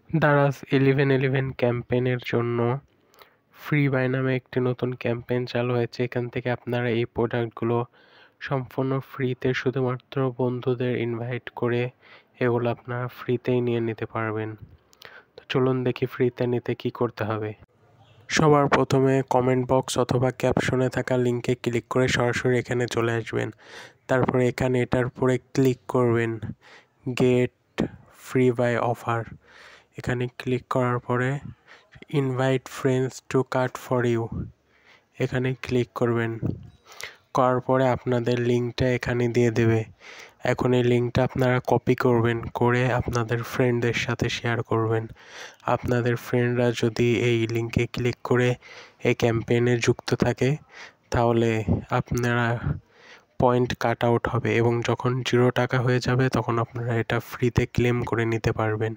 দারাজ 1111 ক্যাম্পেইনের জন্য free by নামে একটি নতুন ক্যাম্পেইন চালু হয়েছে। এখান থেকে আপনারা এই প্রোডাক্টগুলো সম্পূর্ণ ফ্রিতে শুধুমাত্র বন্ধুদের ইনভাইট করে এগুলো আপনারা ফ্রিতেই নিয়ে নিতে পারবেন। তো চলুন দেখি ফ্রিতে নিতে কি করতে হবে। সবার প্রথমে কমেন্ট বক্স অথবা ক্যাপশনে থাকা লিঙ্কে ক্লিক করে সরাসরি এখানে চলে আসবেন। তারপরে এখানে এটার উপরে ক্লিক করবেন গেট ফ্রি বাই অফার। এখানে ক্লিক করার পরে invite friends to cart for you এখানে ক্লিক করবেন। করার পরে আপনাদের লিঙ্কটা এখানে দিয়ে দেবে। এখন এই লিঙ্কটা আপনারা কপি করবেন, করে আপনাদের ফ্রেন্ডদের সাথে শেয়ার করবেন। আপনাদের ফ্রেন্ডরা যদি এই লিঙ্কে ক্লিক করে এই ক্যাম্পেইনে যুক্ত থাকে তাহলে আপনারা পয়েন্ট কাট আউট হবে এবং যখন 0 টাকা হয়ে যাবে তখন আপনারা এটা ফ্রিতে ক্লেম করে নিতে পারবেন।